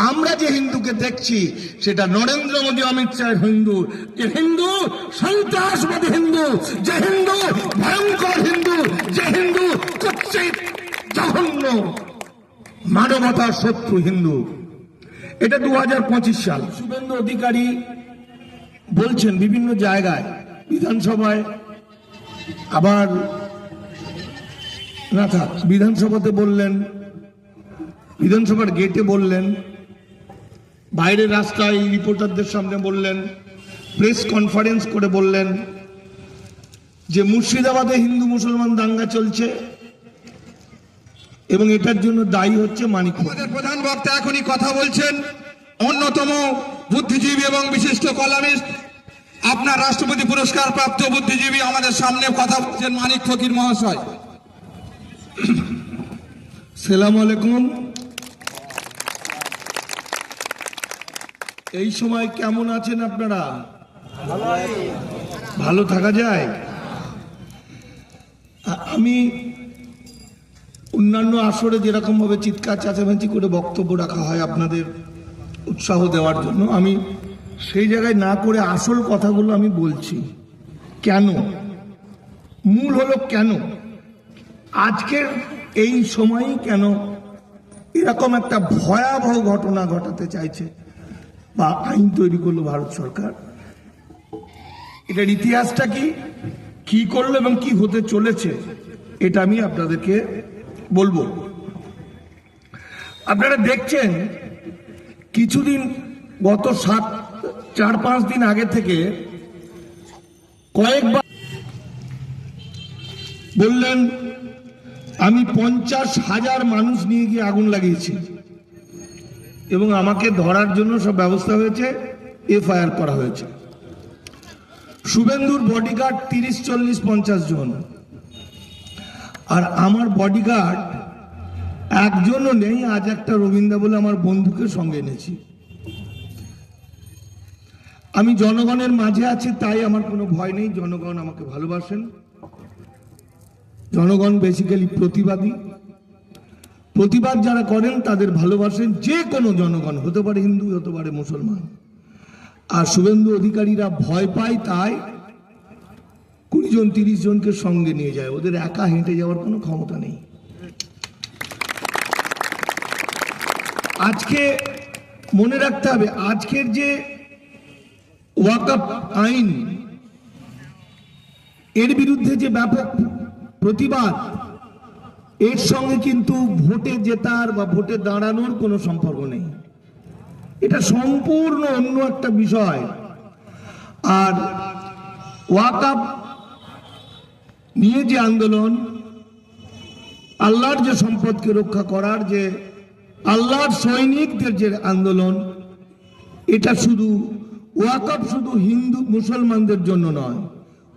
আমরা যে হিন্দুকে দেখছি সেটা নরেন্দ্র মোদী অমিত শাহের হিন্দু, যে হিন্দু সন্ত্রাসবাদী হিন্দু, যে হিন্দু ভয়ঙ্কর হিন্দু, যে হিন্দু কুৎসিত জঘন্য মানবতার শত্রু হিন্দু। এটা 2025 সাল। শুভেন্দু অধিকারী বলছেন বিভিন্ন জায়গায়, বিধানসভায়, আবার না থাক বিধানসভাতে বললেন, বিধানসভার গেটে বললেন, বাইরের রাস্তায় রিপোর্টারদের সামনে বললেন, প্রেস কনফারেন্স করে বললেন যে মুর্শিদাবাদে হিন্দু মুসলমান দাঙ্গা চলছে এবং এটার জন্য দায়ী হচ্ছে মানিক। আমাদের প্রধান বক্তা এখনই কথা বলছেন, অন্যতম বুদ্ধিজীবী এবং বিশিষ্ট কলামিস্ট, আপনার রাষ্ট্রপতি পুরস্কার প্রাপ্ত বুদ্ধিজীবী আমাদের সামনে কথা বলছেন মানিক ফকির মহাশয়। সালাম আলাইকুম। এই সময় কেমন আছেন আপনারা? ভালো থাকা যায়? আমি অন্যান্য আসরে যেরকম ভাবে চিৎকার চেঁচামেচি করে বক্তব্য রাখা হয় আপনাদের উৎসাহ দেওয়ার জন্য, আমি সেই জায়গায় না করে আসল কথাগুলো আমি বলছি। কেন? মূল হলো কেন আজকের এই সময়ই কেন এরকম একটা ভয়াবহ ঘটনা ঘটাতে চাইছে বা আইন তৈরি করলো ভারত সরকার। এটার ইতিহাসটা কি করলো এবং কি হতে চলেছে এটা আমি আপনাদেরকে বলবো। আপনারা দেখছেন কিছুদিন, গত 4-5 দিন আগে থেকে কয়েকবার বললেন আমি 50,000 মানুষ নিয়ে গিয়ে আগুন লাগিয়েছি এবং আমাকে ধরার জন্য সব ব্যবস্থা হয়েছে, এফআইআর করা হয়েছে। শুভেন্দুর বডিগার্ড 30, 40, 50 জন, আর আমার বডিগার্ড একজনও নেই। আজ একটা রবীন্দ্র বলে আমার বন্ধুকে সঙ্গে এনেছি। আমি জনগণের মাঝে আছি, তাই আমার কোনো ভয় নেই। জনগণ আমাকে ভালোবাসেন। জনগণ বেসিক্যালি প্রতিবাদী, প্রতিবাদ যারা করেন তাদের ভালোবাসেন। যে কোনো জনগণ, হতে পারে হিন্দু, হতে পারে মুসলমান। আর শুভেন্দু অধিকারীরা ভয় পায়, তাই 20 জন 30 জনকে সঙ্গে নিয়ে যায়। ওদের একা হেঁটে যাওয়ার কোনো ক্ষমতা নেই। আজকে মনে রাখতে হবে, আজকের যে ওয়াকফ আইন, এর বিরুদ্ধে যে ব্যাপক প্রতিবাদ, এর সঙ্গে কিন্তু ভোটে জেতার বা ভোটে দাঁড়ানোর কোনো সম্পর্ক নেই। এটা সম্পূর্ণ অন্য একটা বিষয়। আর ওয়াকফ নিয়ে যে আন্দোলন, আল্লাহর যে সম্পদকে রক্ষা করার, যে আল্লাহর সৈনিকদের যে আন্দোলন, এটা শুধু ওয়াকফ শুধু হিন্দু মুসলমানদের জন্য নয়।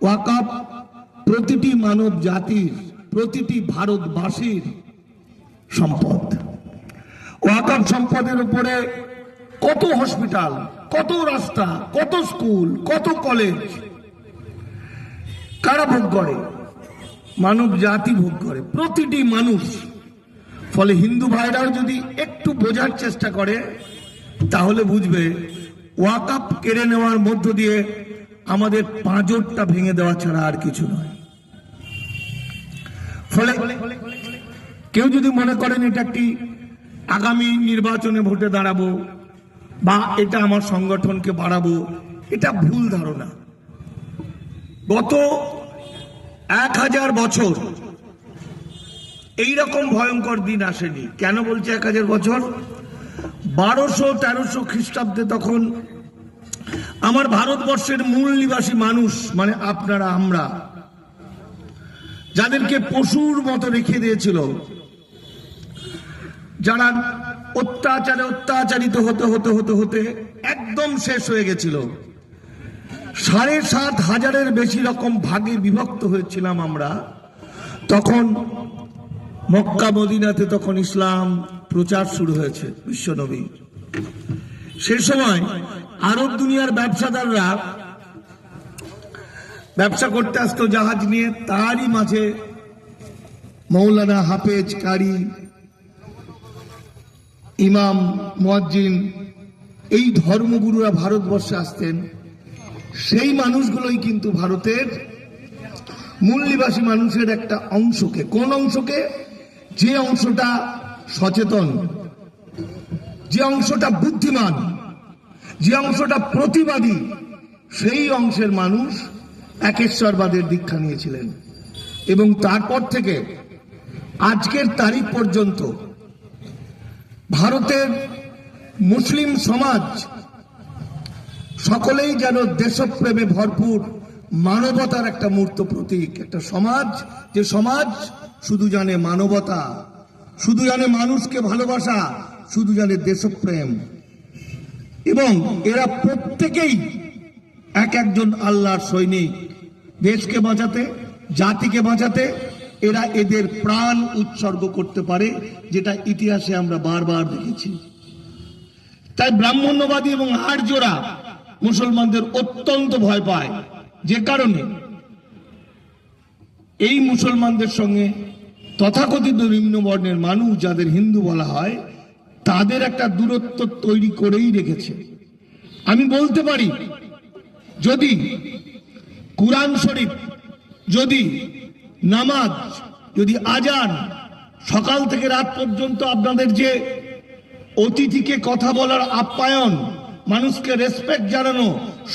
ওয়াকফ প্রতিটি মানব জাতির, প্রতিটি ভারতবাসীর সম্পদ। ওয়াকফ সম্পদের উপরে কত হসপিটাল, কত রাস্তা, কত স্কুল, কত কলেজ কারা ভোগ করে? মানব জাতি ভোগ করে, প্রতিটি মানুষ। ফলে হিন্দু ভাইরাও যদি একটু বোঝার চেষ্টা করে তাহলে বুঝবে ওয়াকফ কেড়ে নেওয়ার মধ্য দিয়ে আমাদের পাঁজরটা ভেঙে দেওয়া ছাড়া আর কিছু নয়। ফলে কেউ যদি মনে করেন এটা একটি আগামী নির্বাচনে ভোটে দাঁড়াবো বা এটা আমার সংগঠনকে বাড়াবো, এটা ভুল ধারণা। গত 1000 বছর এইরকম ভয়ঙ্কর দিন আসেনি। কেন বলছে 1000 বছর? 1200-1300 খ্রিস্টাব্দে তখন আমার ভারতবর্ষের মূল নিবাসী মানুষ, মানে আপনারা, আমরা, যাদেরকে পশুর মতো রেখে দিয়েছিল, যারা অত্যাচারে অত্যাচারিত হতে হতে হতে হতে একদম শেষ হয়ে গেছিল, 7,500-এর বেশি রকম ভাগে বিভক্ত হয়েছিলাম আমরা। তখন মক্কা মদিনাতে তখন ইসলাম প্রচার শুরু হয়েছে বিশ্বনবী। সেই সময় আরব দুনিয়ার ব্যবসাদাররা ব্যবসা করতে আসতো জাহাজ নিয়ে। তারই মাঝে মৌলানা হাফেজ কারি ইমাম, মুয়াজ্জিন, এই ধর্মগুরুরা ভারতবর্ষে আসতেন, সেই মানুষগুলোই কিন্তু ভারতের মূল নিবাসী মানুষের একটা অংশকে, কোন অংশকে, যে অংশটা সচেতন, যে অংশটা বুদ্ধিমান, যে অংশটা প্রতিবাদী, সেই অংশের মানুষ একেশ্বরবাদের দীক্ষা নিয়েছিলেন। এবং তারপর থেকে আজকের তারিখ পর্যন্ত ভারতের মুসলিম সমাজ সকলেই যেন দেশপ্রেমে ভরপুর, মানবতার একটা মূর্ত প্রতীক, একটা সমাজ, যে সমাজ শুধু জানে মানবতা, শুধু জানে মানুষকে ভালোবাসা, শুধু জানে দেশপ্রেম। এবং এরা প্রত্যেকেই এক একজন আল্লাহর সৈনিক। দেশকে বাঁচাতে, জাতিকে বাঁচাতে এরা এদের প্রাণ উৎসর্গ করতে পারে, যেটা ইতিহাসে আমরা বারবার দেখেছি। তাই ব্রাহ্মণ্যবাদী এবং আর্যরা মুসলমানদের অত্যন্ত ভয় পায়, যে কারণে এই মুসলমানদের সঙ্গে তথাকথিত নিম্নবর্ণের মানুষ, যাদের হিন্দু বলা হয়, তাদের একটা দূরত্ব তৈরি করেই রেখেছে। আমি বলতে পারি, যদি কুরআন শরীফ, যদি নামাজ, যদি আজান, সকাল থেকে রাত পর্যন্ত আপনাদের যে অতিথিকে কথা বলার আপ্যায়ন, মানুষকে রেসপেক্ট জানানো,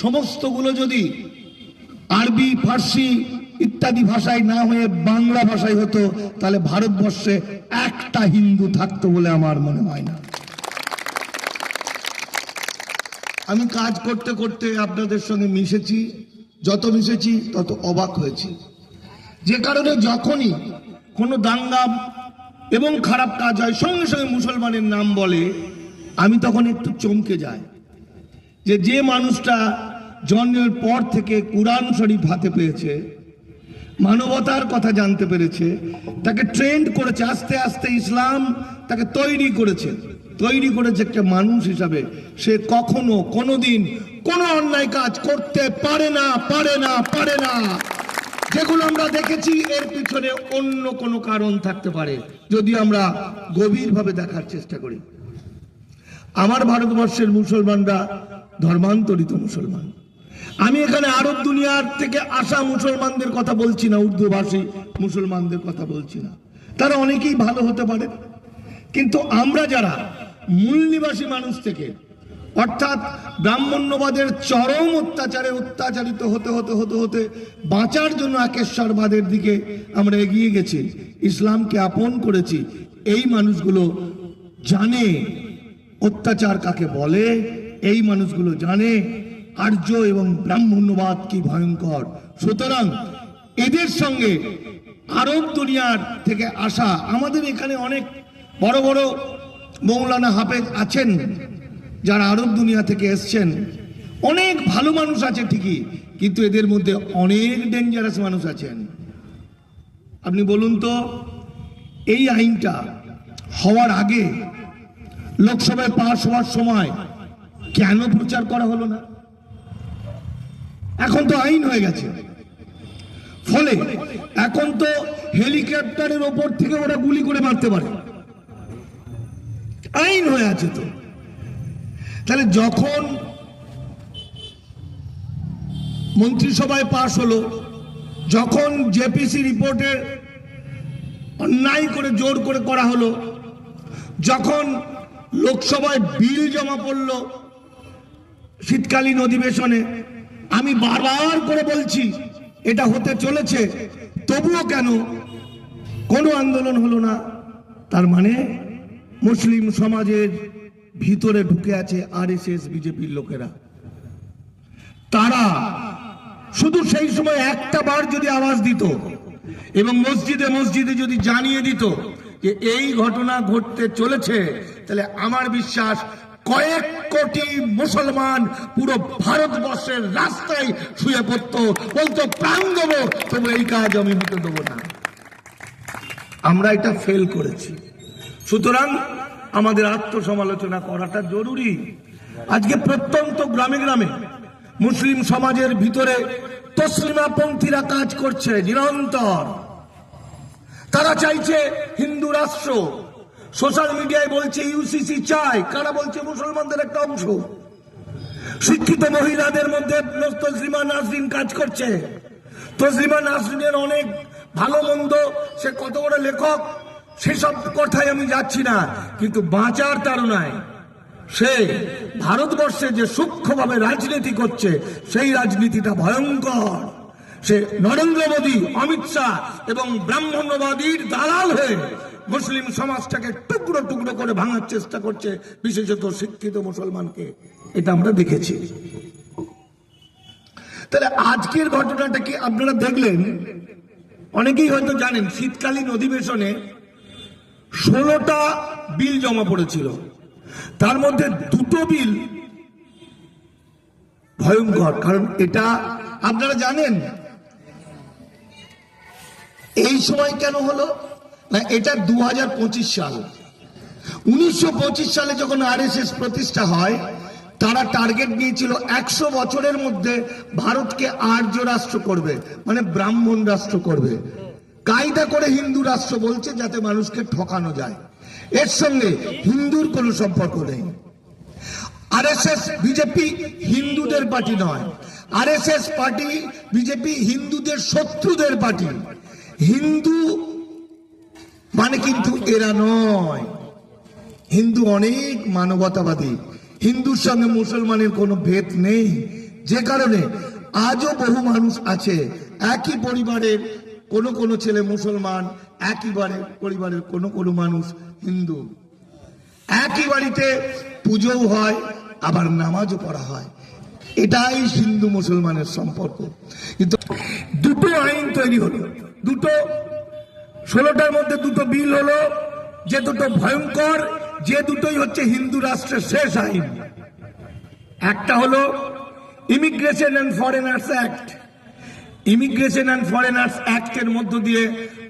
সমস্তগুলো যদি আরবি, ফার্সি ইত্যাদি ভাষায় না হয়ে বাংলা ভাষায় হতো, তাহলে ভারতবর্ষে একটা হিন্দু থাকতো বলে আমার মনে হয় না। আমি কাজ করতে করতে আপনাদের সঙ্গে মিশেছি, যত মিশেছি তত অবাক হয়েছি। যে কারণে যখনই কোনো দাঙ্গা এবং খারাপ কাজ হয়, সঙ্গে সঙ্গে মুসলমানের নাম বলে, আমি তখন একটু চমকে যাই, যে মানুষটা জন্মের পর থেকে কুরআন শরীফ হাতে পেয়েছে, মানবতার কথা জানতে পেরেছে, তাকে ট্রেন্ড করেছে, আস্তে আস্তে ইসলাম তাকে তৈরি করেছে একটা মানুষ হিসাবে, সে কখনো কোনোদিন কোনো অন্যায় কাজ করতে পারে না। যেগুলো আমরা দেখেছি, এর পিছনে অন্য কোনো কারণ থাকতে পারে, যদি আমরা গভীরভাবে দেখার চেষ্টা করি। আমার ভারতবর্ষের মুসলমানরা ধর্মান্তরিত মুসলমান। আমি এখানে আরব দুনিয়ার থেকে আসা মুসলমানদের কথা বলছি না, উর্দু ভাষী মুসলমানদের কথা বলছি না, তারা অনেকেই ভালো হতে পারে। কিন্তু আমরা যারা মূল নিবাসী মানুষ থেকে, অর্থাৎ ব্রাহ্মণ্যবাদের চরম অত্যাচারে অত্যাচারিত হতে বাঁচার জন্য একেশ্বরবাদের দিকে আমরা এগিয়ে গেছি, ইসলামকে আপন করেছি, এই মানুষগুলো জানে অত্যাচার কাকে বলে, এই মানুষগুলো জানে আর্য এবং ব্রাহ্মণ্যবাদ কি ভয়ঙ্কর। সুতরাং এদের সঙ্গে আরব দুনিয়ার থেকে আসা, আমাদের এখানে অনেক বড় বড় মৌলানা হাফেজ আছেন যারা আরব দুনিয়া থেকে এসছেন, অনেক ভালো মানুষ আছে ঠিকই, কিন্তু এদের মধ্যে অনেক ডেঞ্জারাস মানুষ আছেন। আপনি বলুন তো, এই আইনটা হওয়ার আগে, লোকসভায় পাশ হওয়ার সময় কেন প্রচার করা হলো না? এখন তো আইন হয়ে গেছে, ফলে এখন তো হেলিকপ্টারের ওপর থেকে ওরা গুলি করে মারতে পারে, আইন হয়ে আছে। তো তাহলে যখন মন্ত্রিসভায় পাশ হলো, যখন জেপিসি রিপোর্টের অন্যায় করে জোর করে করা হলো, যখন লোকসভায় বিল জমা পড়লো শীতকালীন অধিবেশনে, আমি বারবার করে বলছি এটা হতে চলেছে, তবুও কেন কোনো আন্দোলন হলো না? তার মানে মুসলিম সমাজের ভিতরে ঢুকে আছে আরএসএস, বিজেপির লোকেরা। তারা শুধু সেই সময় একটা বার যদি আওয়াজ দিত এবং মসজিদে মসজিদে যদি জানিয়ে দিত যে এই ঘটনা ঘটতে চলেছে, তাহলে আমার বিশ্বাস কয়েক কোটি মুসলমান পুরো ভারতবর্ষের রাস্তায় শুয়ে পড়তো, বলতো প্রাণ দেবো, তবু এই কাজ আমি হতে দেবো না। আমরা এটা ফেল করেছি। সুতরাং আমাদের আত্মসমালোচনা করাটা জরুরি। আজকে প্রত্যন্ত গ্রামে গ্রামে মুসলিম সমাজের ভিতরে তসলিমাপন্থীরা কাজ করছে নিরন্তর। তারা চাইছে হিন্দু রাষ্ট্র, সোশ্যাল মিডিয়ায় বলছে ইউসিসি চাই, কারা বলছে? মুসলমানদের একটা অংশ। শিক্ষিত মহিলাদের মধ্যে তসলিমা নাসরিন কাজ করছে। তসলিমা নাসরিনের অনেক ভালো মন্দ, সে কত বড় লেখক, সেসব কথায় আমি যাচ্ছি না, কিন্তু বাঁচার তাড়নায় সে ভারতবর্ষে যে সূক্ষ্মভাবে রাজনীতি করছে, সেই রাজনীতিটা ভয়ঙ্কর। সে নরেন্দ্র মোদী, অমিত শাহ এবং ব্রাহ্মণ্যবাদীর দালাল হয়ে মুসলিম সমাজটাকে টুকরো টুকরো করে ভাঙার চেষ্টা করছে, বিশেষত শিক্ষিত মুসলমানকে। এটা আমরা দেখেছি। তাহলে আজকের ঘটনাটা কি আপনারা দেখলেন? অনেকেই হয়তো জানেন, শীতকালীন অধিবেশনে 16টা বিল জমা পড়েছিল। তার মধ্যে 2টো বিল ভয়ঙ্কর। কারণ এটা আপনারা জানেন এই সময় কেন হলো না, এটা 2025 সাল। 1925 সালে যখন আরএসএস প্রতিষ্ঠা হয়, তারা টার্গেট নিয়েছিল 100 বছরের মধ্যে ভারতকে আর্য রাষ্ট্র করবে, মানে ব্রাহ্মণ রাষ্ট্র করবে। কায়দা করে হিন্দু রাষ্ট্র বলছে যাতে মানুষকে ঠকানো যায়। এর সঙ্গে হিন্দুর কোনো সম্পর্ক নেই। আরএসএস বিজেপি হিন্দুদের পার্টি নয়। আরএসএস পার্টি বিজেপি হিন্দুদের শত্রুদের পার্টি। হিন্দু মানে কিন্তু এরা নয়। হিন্দু অনেক মানবতাবাদী। হিন্দুর সঙ্গে মুসলমানের কোনো ভেদ নেই, যে কারণে আজও বহু মানুষ আছে একই পরিবারের কোনো ছেলে মুসলমান, একই পরিবারের কোনো মানুষ হিন্দু। একই বাড়িতে পুজোও হয়, আবার নামাজও পড়া হয়। এটাই হিন্দু মুসলমানের সম্পর্ক। কিন্তু 2টো আইন তৈরি হলো, 16টার মধ্যে 2টো বিল হলো, যে 2টো ভয়ঙ্কর, যে 2টোই হচ্ছে হিন্দু রাষ্ট্রের শেষ আইন। একটা হলো immigration and foreigners act. Immigration and foreigners অ্যাক্টের মধ্য দিয়ে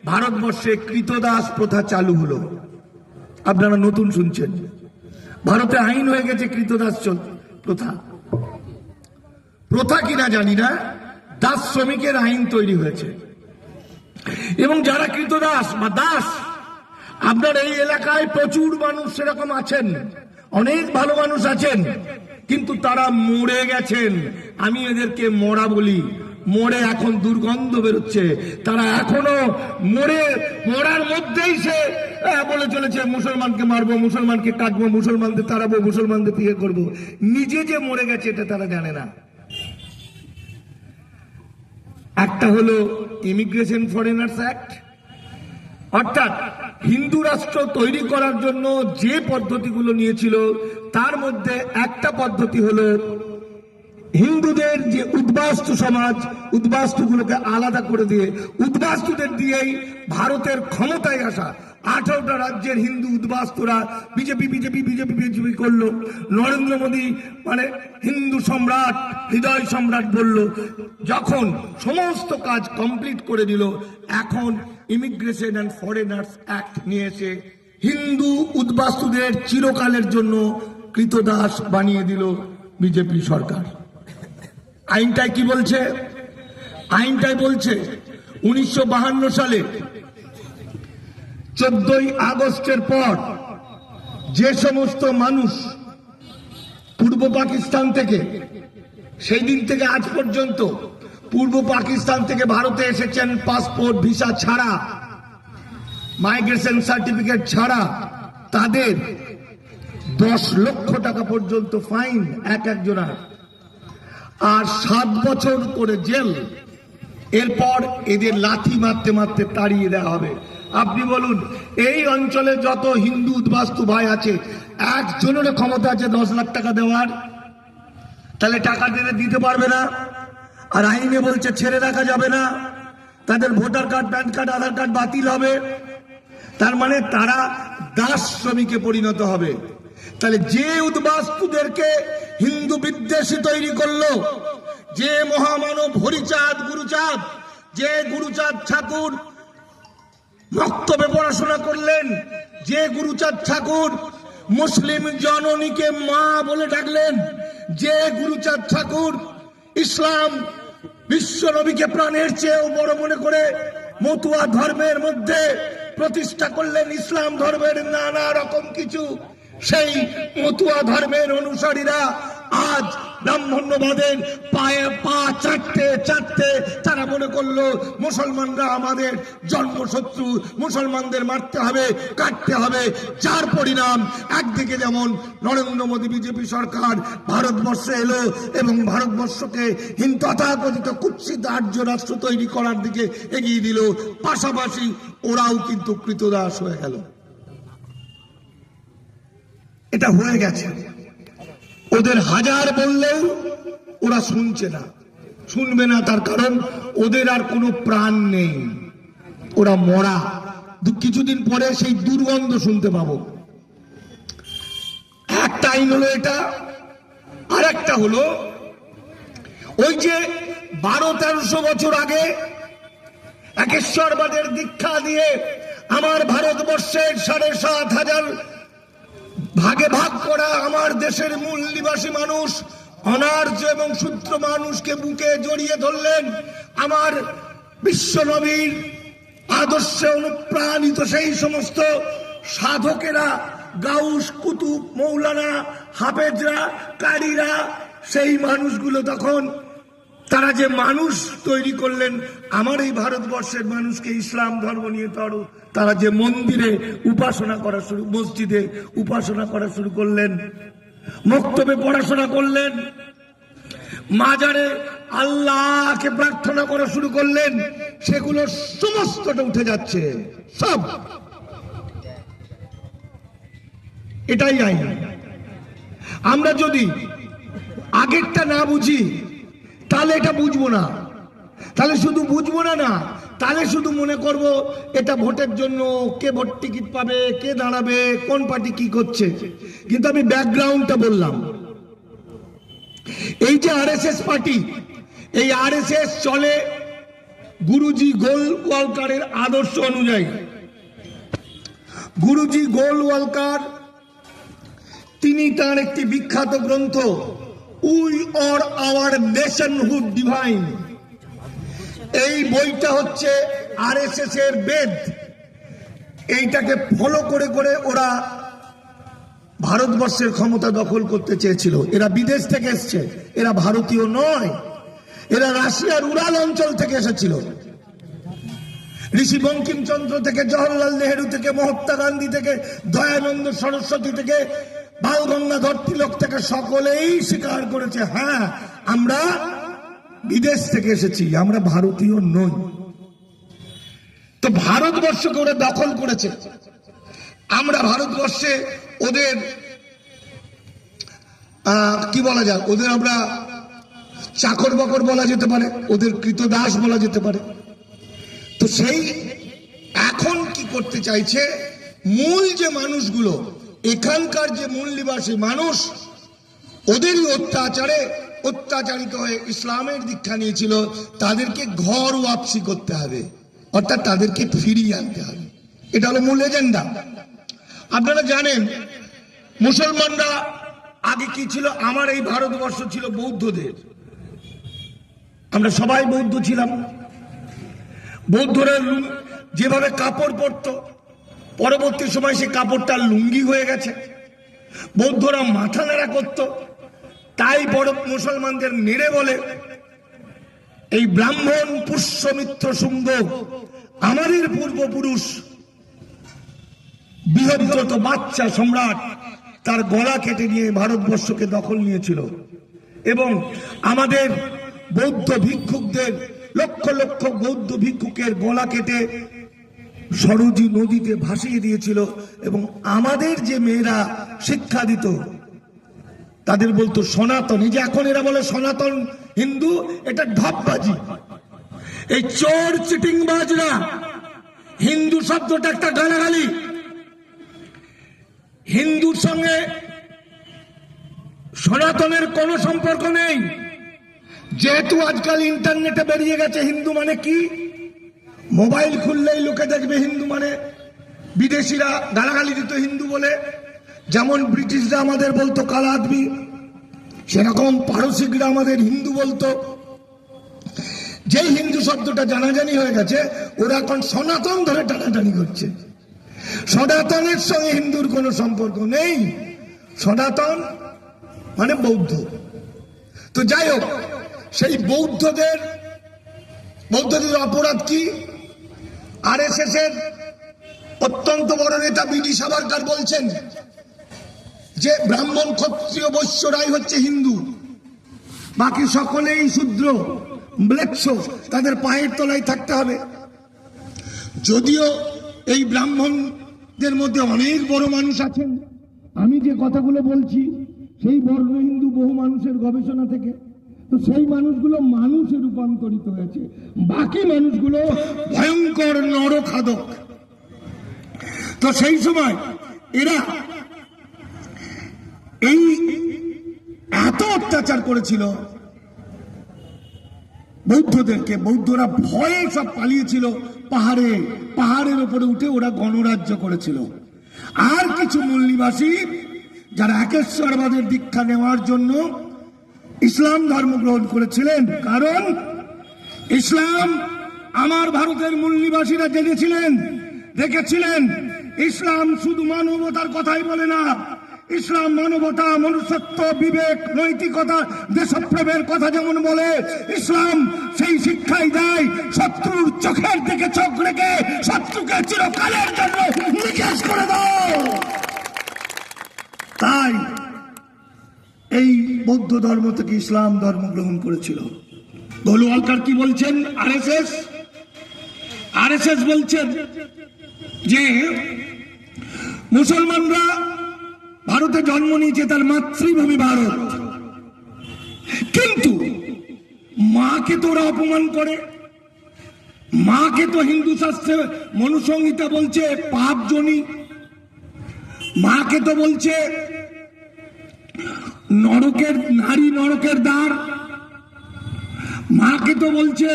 ভারতবর্ষে কৃতদাস প্রথা চালু হলো। আপনারা নতুন শুনছেন, ভারতে আইন হয়ে গেছে কৃতদাস প্রথা কিনা জানি না, দাস শ্রমিকের আইন তৈরি হয়েছে। এবং যারা কৃতদাস বা দাস, আপনার এই এলাকায় প্রচুর মানুষ সেরকম আছেন, অনেক ভালো মানুষ আছেন, কিন্তু তারা মরে গেছেন। আমি এদেরকে মরা বলি। মরে এখন দুর্গন্ধ বেরোচ্ছে। তারা এখনো মরার মধ্যেই সে বলে চলেছে মুসলমানকে মারবো, মুসলমানকে কাটবো, মুসলমানদের তাড়াবো, মুসলমানদের বিয়ে করবো। নিজে যে মরে গেছে এটা তারা জানে না। একটা হলো ইমিগ্রেশন ফরেনার্স অ্যাক্ট, অর্থাৎ হিন্দু রাষ্ট্র তৈরি করার জন্য যে পদ্ধতিগুলো নিয়েছিল, তার মধ্যে একটা পদ্ধতি হলো হিন্দুদের যে উদ্বাস্তু সমাজ, উদ্বাস্তুগুলোকে আলাদা করে দিয়ে উদ্বাস্তুদের দিয়েই ভারতের ক্ষমতায় আসা 18টা রাজ্যের হিন্দু উদ্বাস্তুরা বিজেপি করলো। নরেন্দ্র মোদী মানে হিন্দু সম্রাট, হৃদয় সম্রাট বলল। যখন সমস্ত কাজ কমপ্লিট করে দিল, এখন ইমিগ্রেশন অ্যান্ড ফরেনার্স অ্যাক্ট নিয়ে এসে হিন্দু উদ্বাস্তুদের চিরকালের জন্য কৃতদাস বানিয়ে দিল বিজেপি সরকার। আইনটাই কি বলছে? আইনটাই বলছে 1952 সালে 14ই আগস্টের পর যে সমস্ত মানুষ পূর্ব পাকিস্তান থেকে, সেই দিন থেকে আজ পর্যন্ত পূর্ব পাকিস্তান থেকে ভারতে এসেছেন পাসপোর্ট ভিসা ছাড়া, মাইগ্রেশন সার্টিফিকেট ছাড়া, তাদের 10 লক্ষ টাকা পর্যন্ত ফাইন একজনের, আর 7 বছর করে জেল। এরপর এদের লাথি মারতে মারতে তাড়িয়ে দেওয়া হবে। আপনি বলুন, এই অঞ্চলে যত হিন্দু উদ্বাস্তু ভাই আছে, একজনের ক্ষমতা আছে 10 লাখ টাকা দেওয়ার? তাহলে টাকা দিতে পারবে না। আর আইনে বলছে ছেড়ে রাখা যাবে না, তাদের ভোটার কার্ড, প্যান কার্ড, আধার কার্ড বাতিল হবে। তার মানে তারা দাস শ্রমিকে পরিণত হবে। তাহলে যে উদ্বাস্তুদেরকে হিন্দু বিদ্বেষী তৈরি করলো, যে মহামানব হরিচাঁদ গুরুচাঁদ, যে গুরুচাঁদ ঠাকুর বক্তব্যে পড়াশোনা করলেন, যে গুরুচাঁদ ঠাকুর মুসলিম জননীকে মা বলে ডাকলেন, যে গুরুচাঁদ ঠাকুর ইসলাম বিশ্ব নবীকে প্রাণের চেয়েও বড় মনে করে মতুয়া ধর্মের মধ্যে প্রতিষ্ঠা করলেন ইসলাম ধর্মের নানা রকম কিছু, সেই মতুয়া ধর্মের অনুসারীরা আজ ব্রাহ্মণ্যবাদের পায়ে পা চাটতে চাটতে তারা মনে করলো মুসলমানরা আমাদের জন্মশত্রু, মুসলমানদের মারতে হবে, কাটতে হবে। যার পরিণাম একদিকে যেমন নরেন্দ্র মোদী বিজেপি সরকার ভারতবর্ষে এলো এবং ভারতবর্ষকে তথাকথিত কুৎসিত আর্য রাষ্ট্র তৈরি করার দিকে এগিয়ে দিল, পাশাপাশি ওরাও কিন্তু কৃতদাস হয়ে গেল। এটা হয়ে গেছে। ওদের হাজার বললেও ওরা শুনছে না, শুনবে না। তার কারণ ওদের আর কোনো প্রাণ নেই, ওরা মরা। কিছুদিন পরে সেই দুর্গন্ধ শুনতে পাবো। একটা আইন হলো এটা, আর একটা হলো ওই যে 1200-1300 বছর আগে একেশ্বরবাদের দীক্ষা দিয়ে আমার ভারতবর্ষের 7,500 ভাগে ভাগ করা আমার দেশের মূল নিবাসী মানুষ, অনার্য এবং শূদ্র মানুষকে বুকে জড়িয়ে ধরলেন। আমার বিশ্বনবীর আদর্শে অনুপ্রাণিত সেই সমস্ত সাধকেরা, গাউস, কুতুব, মৌলানা, হাফেজরা, কারীরা, সেই মানুষগুলো তখন তারা যে মানুষ তৈরি করলেন আমার এই ভারতবর্ষের মানুষকে ইসলাম ধর্ম নিয়ে তারা যে মন্দিরে উপাসনা করা শুরু, মসজিদে উপাসনা করা শুরু করলেন, মক্তবে পড়াশোনা করলেন, মাজারে আল্লাহকে প্রার্থনা করা শুরু করলেন, সেগুলো সমস্তটা উঠে যাচ্ছে সব। এটাই আইন। আমরা যদি আগেরটা না বুঝি তাহলে এটা বুঝবো না, তাহলে শুধু বুঝবো না, তাহলে শুধু মনে করব এটা ভোটের জন্য, কে ভোট টিকিট পাবে, কে দাঁড়াবে, কোন পার্টি কি করছে। কিন্তু আমি ব্যাকগ্রাউন্ডটা বললাম। এই যে আরএসএস পার্টি, এই আরএসএস চলে গুরুজি গোলওয়ালকারের আদর্শ অনুযায়ী। গুরুজি গোলওয়ালকার তিনি তার একটি বিখ্যাত গ্রন্থ we or hour nationhood divine, এই বইটা হচ্ছে আরএসএস এর বেদ। এইটাকে ফলো করে করে ওরা ভারতবর্ষের ক্ষমতা দখল করতে চেয়েছিল। এরা বিদেশ থেকে এসছে, এরা ভারতীয় নয়, এরা রাশিয়ার উড়াল অঞ্চল থেকে এসেছিল। ঋষি বঙ্কিমচন্দ্র থেকে, জওহরলাল নেহেরু থেকে, মহাত্মা গান্ধী থেকে, দয়ানন্দ সরস্বতী থেকে, বাল গঙ্গাধর তিলক থেকে সকলেই স্বীকার করেছে, হ্যাঁ আমরা বিদেশ থেকে এসেছি, আমরা ভারতীয় নই। তো ভারতবর্ষকে ওরা দখল করেছে। আমরা ভারতবর্ষে ওদের কি বলা যায়, ওদের আমরা চাকর বাকর বলা যেতে পারে, ওদের কৃতদাস বলা যেতে পারে। তো সেই এখন কি করতে চাইছে, মূল যে মানুষগুলো, এখানকার যে মূল নিবাসী মানুষ, ওদেরই অত্যাচারিত হয়ে ইসলামের দীক্ষা নিয়েছিল, তাদেরকে ঘর ওয়াপসি করতে হবে, অর্থাৎ তাদেরকে ফিরিয়ে আনতে হবে। এটা হলো মূল এজেন্ডা। আপনারা জানেন মুসলমানরা আগে কি ছিল, আমার এই ভারতবর্ষ ছিল বৌদ্ধদের, আমরা সবাই বৌদ্ধ ছিলাম। বৌদ্ধরা যেভাবে কাপড় পরতো, পরবর্তী সময় সেই কাপড়টা লুঙ্গি হয়ে গেছে। বৌদ্ধরা মাথা নাড়া করত, তাই বড় মুসলমানদের নেড়ে বলে এই ব্রাহ্মণ পুষ্যমিত্র শুঙ্গ আমাদের পূর্বপুরুষ বৃহদ্রত বাচ্চা সম্রাট তার গলা কেটে নিয়ে ভারতবর্ষকে দখল নিয়েছিল এবং আমাদের বৌদ্ধ ভিক্ষুকদের, লক্ষ লক্ষ বৌদ্ধ ভিক্ষুকের গলা কেটে সরজী নদীতে ভাসিয়ে দিয়েছিল। এবং আমাদের যে মেয়েরা শিক্ষা দিত তাদের বলতো সনাতন। এই যে এখন এরা বলে সনাতন হিন্দু, এটা ঢপবাজি। এই চোর চিটিংবাজরা, হিন্দু শব্দটা একটা গালাগালি। হিন্দুর সঙ্গে সনাতনের কোনো সম্পর্ক নেই। যেহেতু আজকাল ইন্টারনেটে বেরিয়ে গেছে হিন্দু মানে কি, মোবাইল খুললেই লোকে দেখবে হিন্দু মানে, বিদেশিরা গালাগালি দিত হিন্দু বলে। যেমন ব্রিটিশরা আমাদের বলতো কালা আদমি, সেরকম পারসিকরা আমাদের হিন্দু বলতো। যেই হিন্দু শব্দটা জানাজানি হয়ে গেছে, ওরা এখন সনাতন ধরে টানাটানি করছে। সনাতনের সঙ্গে হিন্দুর কোনো সম্পর্ক নেই। সনাতন মানে বৌদ্ধ। তো যাই হোক, সেই বৌদ্ধদের অপরাধ কি? আরএসএস এর অত্যন্ত বড় নেতা বিডি সাভারকর বলছেন যে ব্রাহ্মণ, ক্ষত্রিয়, বৈশ্যরাই হচ্ছে হিন্দু, বাকি সকলেই শূদ্র, ম্লেচ্ছ, তাদের পায়ের তলায় থাকতে হবে। যদিও এই ব্রাহ্মণদের মধ্যে অনেক বড় মানুষ আছেন, আমি যে কথাগুলো বলছি সেই বর্ণ হিন্দু বহু মানুষের গবেষণা থেকে, তো সেই মানুষগুলো মানুষে রূপান্তরিত হয়েছে, বাকি মানুষগুলো ভয়ঙ্কর নরখাদক। তো সেই সময় এরা এই এত অত্যাচার করেছিল বৌদ্ধদেরকে, বৌদ্ধরা ভয়ে সব পালিয়েছিল পাহাড়ের উপরে উঠে ওরা গণরাজ্য করেছিল। আর কিছু মূল নিবাসী যারা একেশ্বরবাদের দীক্ষা নেওয়ার জন্য ইসলাম ধর্ম গ্রহণ করেছিলেন, কারণ ইসলাম আমার ভারতের মূল নিবাসীরা জেনেছিলেন, দেখেছিলেন, ইসলাম শুধু মানবতার কথাই বলে না, ইসলাম মানবতা, মনুষ্যত্ব, বিবেক, নৈতিকতা, দেশপ্রেমের কথা যেমন বলে, ইসলাম সেই শিক্ষাই দেয় শত্রুর চোখের দিকে চোখ রেখে শত্রুকে চিরকালের জন্য নিকেশ করে দাও। তাই এই বৌদ্ধ ধর্ম থেকে ইসলাম ধর্ম গ্রহণ করেছিল। গোলওয়ালকার কি বলছেন? আরএসএস বলছেন যে মুসলমানরা ভারতে জন্ম নিয়েছে, তার মাতৃভূমি ভারত, কিন্তু মাকে তো ওরা অপমান করে। মাকে তো হিন্দু শাস্ত্রে মনুসংহিতা বলছে পাপজনী, মাকে তো বলছে নরকের নারী, নরকের দ্বার, মাকে তো বলছে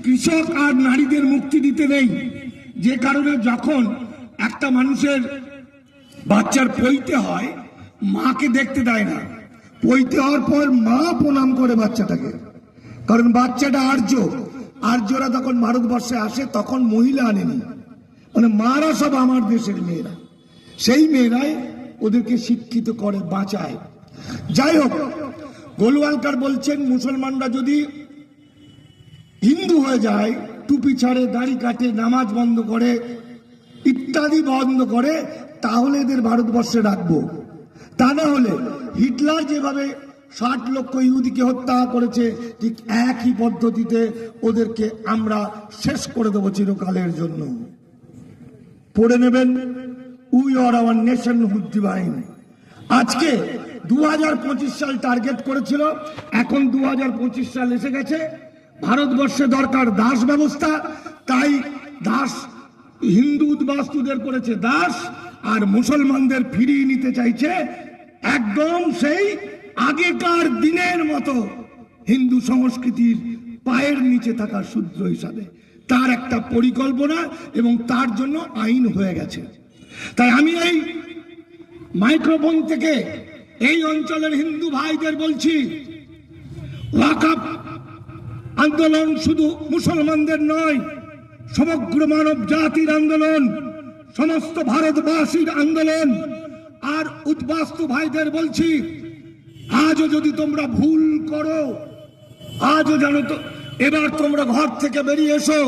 কৃষক আর নারীদের মুক্তি দিতে নেই। যে কারণে যখন একটা মানুষের বাচ্চার পৈতে হয়, মাকে দেখতে দেয় না, পৈতে হওয়ার পর মা প্রণাম করে বাচ্চাটাকে, কারণ বাচ্চাটা আর্যরা তখন ভারতবর্ষে আসে, তখন মহিলা আনেনি, মানে মারা সব আমার দেশের মেয়েরা, সেই মেয়েরাই ওদেরকে শিক্ষিত করে, বাঁচায়। যাই হোক, গোলওয়ালকার বলছেন মুসলমানরা যদি হিন্দু হয়ে যায়, টুপি ছাড়ে, দাড়ি কাটে, নামাজ বন্ধ করে, ইত্যাদি বন্ধ করে, তাহলে এদের ভারতবর্ষে রাখবো। তা না হলে হিটলার যেভাবে 60 লক্ষ ইহুদিকে হত্যা করেছে, ঠিক একই পদ্ধতিতে ওদেরকে আমরা শেষ করে দেবো চিরকালের জন্য। পড়ে নেবেন, we are hour nation hood divine. আজকে 2025 সাল টার্গেট করেছিল, এখন 2025 সাল এসে গেছে। ভারতবর্ষে দরকার দাস ব্যবস্থা, তাই দাস হিন্দু উদ্বাস্তুদের করেছে দাস, আর মুসলমানদের ফিরিয়ে নিতে চাইছে একদম সেই আগেকার দিনের মতো হিন্দু সংস্কৃতির পায়ের নিচে থাকা শূদ্র হিসাবে। তার একটা পরিকল্পনা এবং তার জন্য আইন হয়ে গেছে। তাই আমি এই মাইক্রোফোন থেকে এই অঞ্চলের হিন্দু ভাইদের বলছি, ওয়াকফ আন্দোলন শুধু মুসলমানদের নয়, সমগ্র মানব জাতির আন্দোলন, সমস্ত ভারতবাসীর আন্দোলন। আর উদ্বাস্তু ভাইদের বলছি, আজও যদি তোমরা ভুল করো, আজও জানো তো, এবার তোমরা ঘর থেকে বেরিয়ে এসো।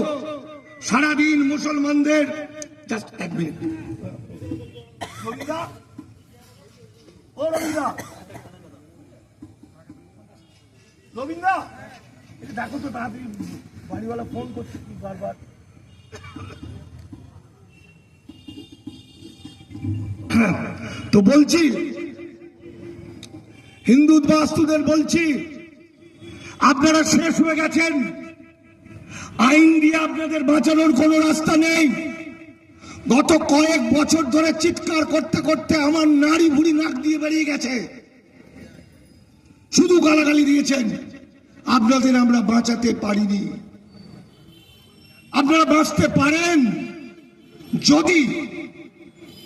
সারাদিন মুসলমানদের, জাস্ট এক মিনিট, রবীন্দ্র দেখো তো, তাড়াতাড়ি বাড়িওয়ালা ফোন করছে কি বারবার। তো বলছি, হিন্দু উদ্বাস্তুদের বলছি, আপনারা শেষ হয়ে গেছেন, আইন দিয়ে আপনাদের বাঁচানোর কোনো রাস্তা নেই। গত কয়েক বছর ধরে চিৎকার করতে করতে আমার নাড়ি ভুড়ি নাক দিয়ে বেরিয়ে গেছে, শুধু গালাগালি দিয়েছেন। আপনাদের আমরা বাঁচাতে পারিনি। আপনারা বাঁচতে পারেন যদি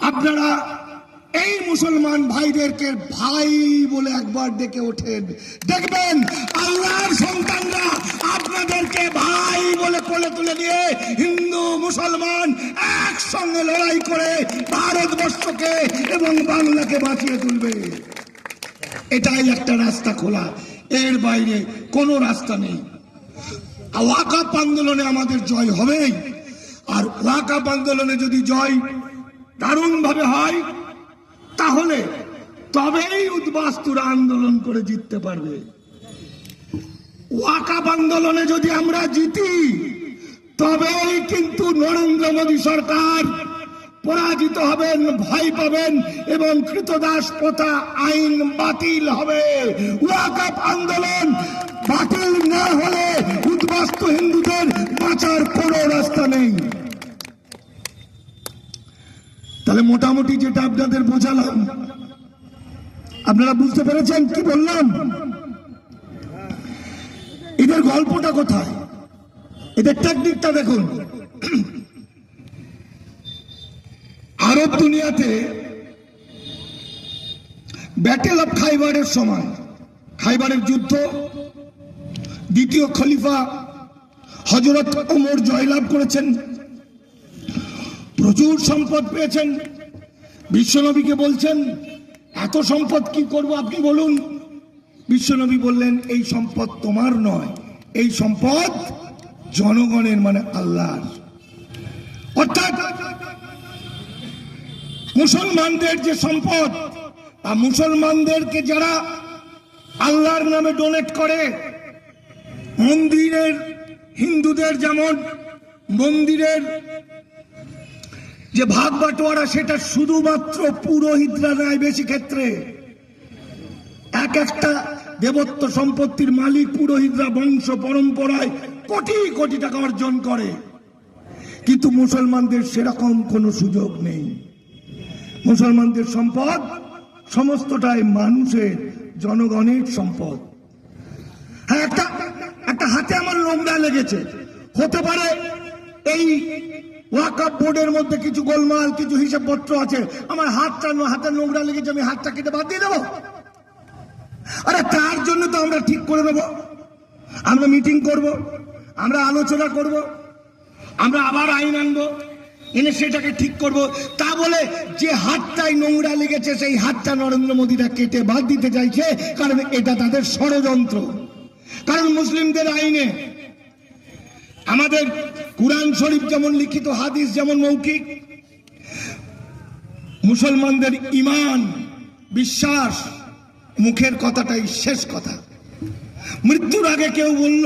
আপনারা এই মুসলমান ভাইদেরকে ভাই বলে একবার ডেকে ওঠেন, দেখবেন আল্লাহর সন্তানরা আপনাদেরকে ভাই বলে কোলে তুলে দিয়ে হিন্দু মুসলমান একসঙ্গে লড়াই করে ভারতবর্ষকে এবং বাংলাকে বাঁচিয়ে তুলবে। এটাই একটা রাস্তা খোলা, এর বাইরে কোনো রাস্তা নেই। ওয়াকাফ আন্দোলনে আমাদের জয় হবেই, আর ওয়াকাফ আন্দোলনে যদি জয় দারুণ ভাবে হয় তাহলে তবেই উদ্বাস্তুরা আন্দোলন করে জিততে পারবে। ওয়াকাফ আন্দোলনে যদি আমরা জিতি তবেই কিন্তু নরেন্দ্র মোদী সরকার পরাজিত হবেন, ভয় পাবেন এবং কৃতদাস প্রথা আইন বাতিল হবে। ওয়াকাফ আন্দোলন বাতিল না হলে উদ্বাস্তু হিন্দুদের বাঁচার কোনো রাস্তা নেই। তাহলে মোটামুটি যেটা আপনাদের বোঝালাম, আপনারা বুঝতে পেরেছেন কি বললাম? এদের গল্পটা কোথায়, এদের টেকনিকটা দেখুন। আরব দুনিয়াতে ব্যাটেল অফ খাইবারের সময়, খাইবারের যুদ্ধ, দ্বিতীয় খলিফা হযরত ওমর জয়লাভ করেছেন, প্রচুর সম্পদ পেয়েছেন। বিশ্বনবীকে বলছেন এত সম্পদ কি করব আপনি বলুন। বিশ্বনবী বললেন এই সম্পদ তোমার নয়, এই সম্পদ জনগণের, মানে আল্লাহর। অর্থাৎ মুসলমানদের যে সম্পদ বা মুসলমানদেরকে যারা আল্লাহর নামে ডোনেট করে, মন্দিরের, হিন্দুদের যেমন মন্দিরের যে ভাগ বাটোয়ারা সেটা শুধুমাত্র পুরোহিতরা নেয়। বেশি ক্ষেত্রে এক একটা দেবত্ব সম্পত্তির মালিক পুরোহিতরা বংশ পরম্পরায় কোটি কোটি টাকা অর্জন করে, কিন্তু মুসলমানদের সেরকম কোনো সুযোগ নেই। মুসলমানদের সম্পদ সমস্তটাই মানুষের, জনগণের সম্পদ। হ্যাঁ, একটা হাতে আমার নোংরা লেগেছে, হতে পারে এই ওয়াকফ বোর্ডের মধ্যে কিছু গোলমাল, কিছু হিসাবপত্র আছে, আমার হাতে নোংরা লেগেছে, আমি হাতটা কেটে বাদ দিয়ে দেবো? আরে তার জন্য তো আমরা ঠিক করে দেবো, আমরা মিটিং করব, আমরা আলোচনা করব, আমরা আবার আইন আনবো, এনে সেটাকে ঠিক করব। তা বলে যে হাতটাই নোংরা লেগেছে সেই হাতটা নরেন্দ্র মোদীরা কেটে বাদ দিতে চাইছে, কারণ এটা তাদের ষড়যন্ত্র। কারণ মুসলিমদের আইনে আমাদের কুরআন শরীফ যেমন লিখিত, হাদিস যেমন মৌখিক, মুসলমানদের ঈমান, বিশ্বাস, মুখের কথাটাই শেষ কথা। মৃত্যুর আগে কেউ বলল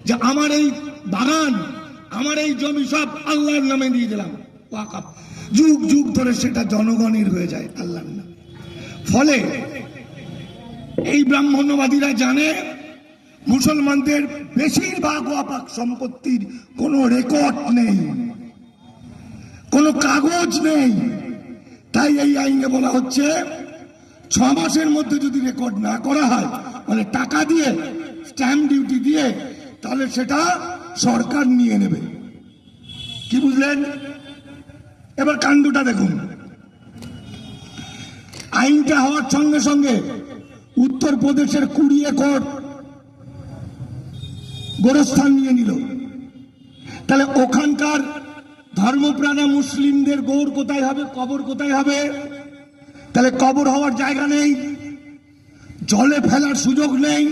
যে আমার এই বাগান, আমার এই জমি সব আল্লাহর নামে দিয়ে দিলাম, ওয়াকফ, যুগ যুগ ধরে সেটা জনগণের হয়ে যায় আল্লাহর নাম। ফলে এই ব্রাহ্মণ্যবাদীরা জানে মুসলমানদের বেশিরভাগ ওয়াকফ সম্পত্তির কোনো রেকর্ড নেই, কোনো কাগজ নেই। তাই এই আইনে বলা হচ্ছে 6 মাসের মধ্যে যদি রেকর্ড না করা হয়, মানে টাকা দিয়ে, স্ট্যাম্প ডিউটি দিয়ে, তাহলে সেটা সরকার নিয়ে নেবে। কি বুঝলেন? এবার কাণ্ডটা দেখুন। আইনটা হওয়ার সঙ্গে সঙ্গে উত্তরপ্রদেশের 20 একর গোরস্থান নিয়ে নিল। তাহলে ওখানকার ধর্মপ্রাণা মুসলিমদের গৌর কোথায় হবে, কবর কোথায় হবে? তাহলে কবর হওয়ার জায়গা নেই, জলে ফেলার সুযোগ নেই,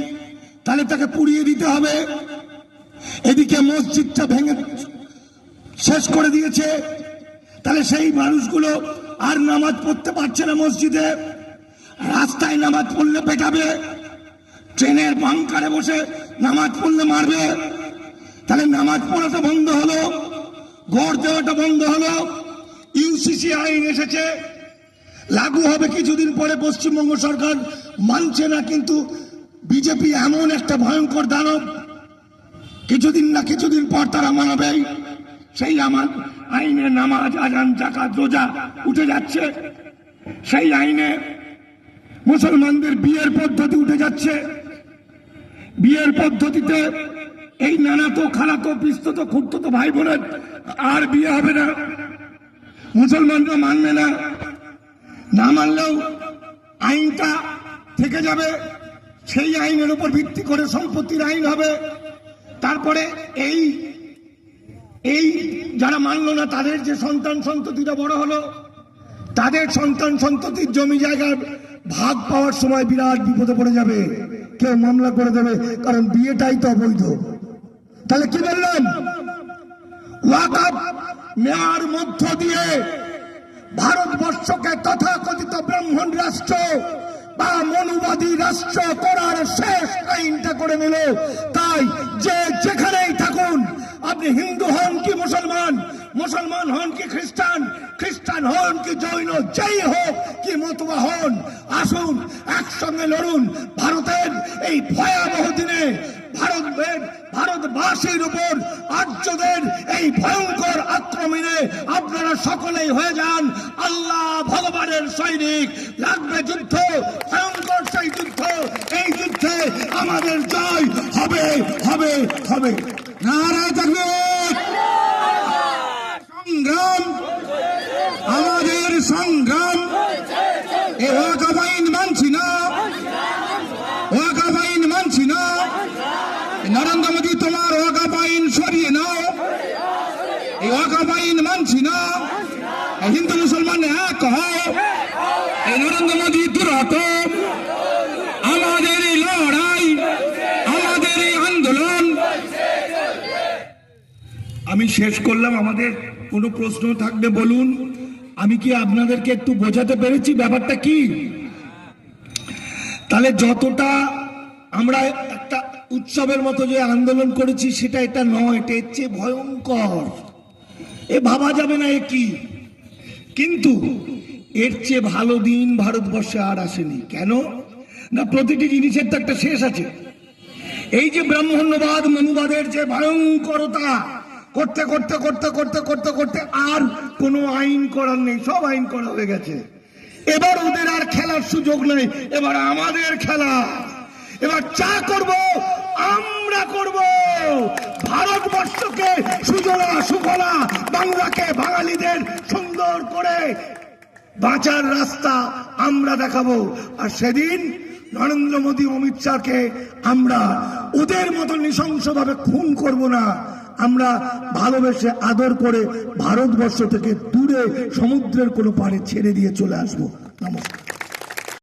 তাহলে তাকে পুড়িয়ে দিতে হবে। এদিকে মসজিদটা ভেঙে শেষ করে দিয়েছে, তাহলে সেই মানুষগুলো আর নামাজ পড়তে পারছে না মসজিদে, রাস্তায় নামাজ পড়লে পেটাবে, ট্রেনের বাংকারে বসে নামাজ পড়লে মারবে। তাহলে নামাজ পড়াটা বন্ধ হলো, গড় দেওয়াটা বন্ধ হলো। ইউসিসি আইন এসেছে, লাগু হবে কিছুদিন পরে। পশ্চিমবঙ্গ সরকার মানছে না, কিন্তু বিজেপি এমন একটা ভয়ঙ্কর দানব, কিছুদিন না কিছুদিন পর তারা মানাবেই। সেই আইনে নামাজ, আজান, যাকাত, রোজা উঠে যাচ্ছে। সেই আইনে মুসলমানদের বিয়ের পদ্ধতি উঠে যাচ্ছে। বিয়ের পদ্ধতিতে এই নানাতো, খালাতো, পিস্ততো, খুড়তো ভাই বোনের আর বিয়ে হবে না, মুসলমানরা মানবে না। না মানলেও আইনটা থেকে যাবে, সেই আইনের উপর ভিত্তি করে সম্পত্তির আইন হবে। তারপরে এই এই যারা মানলো না তাদের যে সন্তান সন্ততিটা বড় হলো, তাদের সন্তান সন্ততির জমি জায়গার ভাগ পাওয়ার সময় বিরাট বিপদে পড়ে যাবে, কেউ মামলা করে দেবে, কারণ বিয়েটাই তো অবৈধ। তাহলে কি বললাম, ওয়াকফ নেওয়ার মধ্য দিয়ে ভারতবর্ষকে তথাকথিত ব্রাহ্মণ রাষ্ট্র বা মনুবাদী রাষ্ট্র করার শেষ আইনটা করে নিল। তাই যে যেখানেই থাকুন, আপনি হিন্দু হন কি মুসলমান, মুসলমান হন কি খ্রিস্টান, খ্রিস্টান হন কি জৈন, যেই হোক কি মতুয়া হন, আসুন একসঙ্গে লড়ুন। ভারতের এই ভয়াবহ দিনে ভারতবাসীর উপর আর্যদের এই ভয়ঙ্কর আক্রমণে আপনারা সকলেই হয়ে যান আল্লাহ ভগবানের সৈনিক। লাগবে যুদ্ধ, ভয়ঙ্কর সেই যুদ্ধ। এই যুদ্ধে আমাদের জয় হবে হবে হবে। নারায় তাকবীর, সংগ্রাম, আমাদের সংগ্রাম। এ ওয়াকফ আইন মানছি না, ওয়াকফ আইন মানছি না। নরেন্দ্র মোদী তোমার ওয়াকফ আইন সরিয়ে নাও, এই ওয়াকফ আইন মানছি না। হিন্দু মুসলমান এক হও, এই নরেন্দ্র মোদী দূর হটো। আমাদের এই লড়াই, আমাদের এই আন্দোলন। আমি শেষ করলাম। আমাদের কোনো প্রশ্ন থাকলে বলুন। আমি কি আপনাদেরকে একটু বোঝাতে পেরেছি ব্যাপারটা কি? তাহলে যতটা আমরা একটা উৎসবের মতো যে আন্দোলন করেছি সেটা এটা নয়, এটা এর চেয়ে ভয়ঙ্কর। এ ভাবা যাবে না এ কি। কিন্তু এর চেয়ে ভালো দিন ভারতবর্ষে আর আসেনি। কেন না, প্রতিটি জিনিসের তো একটা শেষ আছে। এই যে ব্রাহ্মণ্যবাদ মনুবাদের যে ভয়ঙ্করতা করতে করতে করতে করতে করতে করতে আর কোনো আইন করার নেই, সব আইন করা হয়ে গেছে। এবার ওদের আর খেলার সুযোগ নেই, এবার আমাদের খেলা। এবার চা করব আমরা করব, ভারতবর্ষকে সুজলা সুফলা, বাংলাকে বাঙালিদের সুন্দর করে বাঁচার রাস্তা আমরা দেখাবো। আর সেদিন নরেন্দ্র মোদী অমিত শাহকে আমরা ওদের মতো নৃশংসভাবে খুন করব না, আমরা ভালোবেসে আদর করে ভারতবর্ষ থেকে দূরে সমুদ্রের কোনো পাড়ে ছেড়ে দিয়ে চলে আসবো। নমস্কার।